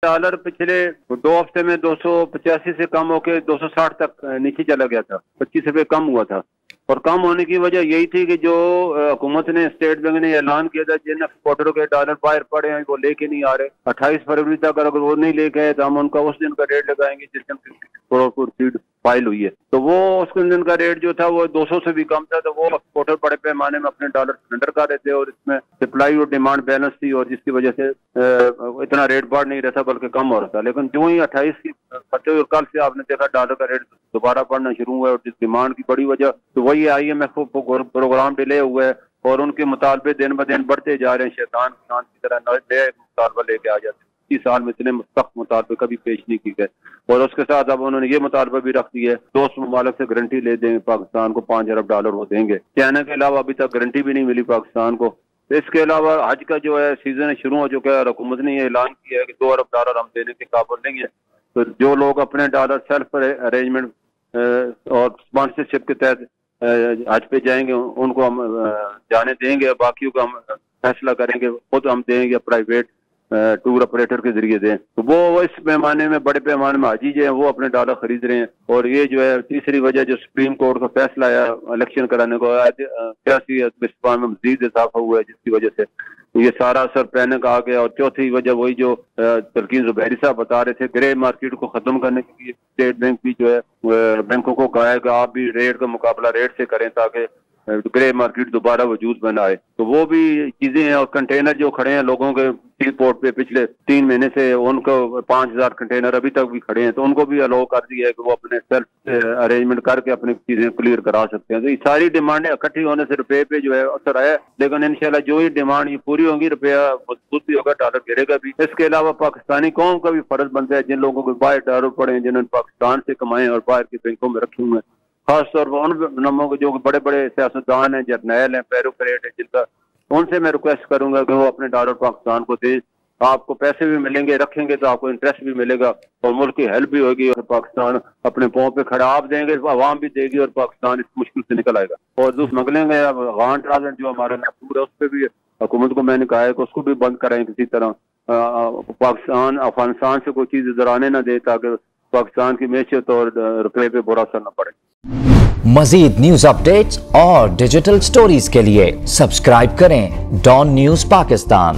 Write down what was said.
Dollar पिछले 2 हफ्ते में 285 से कम होकर 260 तक नीचे चला गया था, 25 रुपए कम हुआ था। और कम होने की वजह यही थी कि जो हुकूमत ने, स्टेट बैंक ने ऐलान किया था जिन एक्सपोर्टरों के डॉलर बाहर पड़े हैं वो लेके नहीं आ रहे, 28 फरवरी तक अगर वो नहीं लेके आए तो हम उनका उस दिन का रेट लगाएंगे जिस दिन सीड फाइल हुई है। तो वो उस दिन का रेट जो था वो 200 से भी कम था। तो वो एक्सपोर्टर बड़े पैमाने में अपने डॉलर सरेंडर कर रहे थे और इसमें सप्लाई और डिमांड बैलेंस थी और जिसकी वजह से इतना रेट बढ़ नहीं रहा था बल्कि कम हो रहा था। लेकिन जो ही 28 की फटे और कल से आपने देखा डॉलर का रेट दोबारा बढ़ना शुरू हुआ है और जिस डिमांड की बड़ी वजह तो वही IMF प्रोग्राम डिले हुआ है और उनके मुतालबे दिन ब दिन बढ़ते जा रहे हैं। शैतान की तरह नए मुतालबा लेके आ जाते हैं। 30 साल में इतने सख्त मुतालबे कभी पेश नहीं की गए। और उसके साथ अब उन्होंने ये मुतालबा भी रख दिया है, दोस्त ममालिक से गारंटी ले देंगे पाकिस्तान को, 5 अरब डॉलर वो देंगे। चाइना के अलावा अभी तक गारंटी भी नहीं मिली पाकिस्तान को। इसके अलावा हज का जो है सीजन शुरू हो चुका है और हुकूमत ने ये ऐलान किया है कि 2 अरब डॉलर हम देने के काबिल नहीं है। तो जो लोग अपने डॉलर सेल्फ अरेंजमेंट और स्पॉन्सरशिप के तहत हज पे जाएंगे उनको हम जाने देंगे, बाकियों का हम फैसला करेंगे, खुद हम देंगे प्राइवेट टूर ऑपरेटर के जरिए दें। तो वो इस पैमाने में, बड़े पैमाने में हाजी जो है वो अपने डॉलर खरीद रहे हैं। और ये जो है तीसरी वजह जो सुप्रीम कोर्ट का फैसला आया इलेक्शन कराने को, सियासी में मजीद इजाफा हुआ है जिसकी वजह से ये सारा असर पैनिक आ गया। और चौथी वजह वही जो तलकीन जुबैरी साहब बता रहे थे, ग्रे मार्केट को खत्म करने के लिए स्टेट बैंक भी जो है बैंकों को कहा है कि आप भी रेट का मुकाबला रेट से करें ताकि ग्रे मार्केट दोबारा वजूद में आए। तो वो भी चीजें हैं। और कंटेनर जो खड़े हैं लोगों के सी पोर्ट पे पिछले 3 महीने से, उनको 5000 कंटेनर अभी तक भी खड़े हैं, तो उनको भी अलाउ कर दिया है कि वो अपने सेल्फ अरेंजमेंट करके अपनी चीजें क्लियर करा सकते हैं। तो ये सारी डिमांडें इकट्ठी होने से रुपये पे जो है असर आया। लेकिन इंशाल्लाह जो ही डिमांड ये पूरी होंगी रुपया मजबूत भी होगा, डॉलर गिरेगा भी। इसके अलावा पाकिस्तानी कौम का भी फर्ज बनता है, जिन लोगों को बाहर डॉलर पड़े हैं, जिन्होंने पाकिस्तान से कमाए और बाहर के बैंकों में रखे हुए हैं, खासतौर पर उन लोगों के जो बड़े बड़े सियासतदान हैं, जर्नैल हैं, ब्यूरोक्रेट हैं, जिनका, उनसे मैं रिक्वेस्ट करूंगा कि वो अपने डॉलर पाकिस्तान को दे। आपको पैसे भी मिलेंगे, रखेंगे तो आपको इंटरेस्ट भी मिलेगा और मुल्क की हेल्प भी होगी और पाकिस्तान अपने पांव पे खड़ा, आप देंगे आवाम भी देगी और पाकिस्तान इस मुश्किल से निकल आएगा। और जो स्मगलिंग है अफगान ट्रांसलेट जो हमारा महसूर है उस पर भी हुकूमत को मैंने कहा है कि उसको भी बंद कराएं किसी तरह। पाकिस्तान अफगानिस्तान से कोई चीज इधर आने ना दे ताकि पाकिस्तान की मैशियत और रुपये पे बुरा असर न पड़े। मजीद न्यूज अपडेट्स और डिजिटल स्टोरीज के लिए सब्सक्राइब करें डॉन न्यूज पाकिस्तान।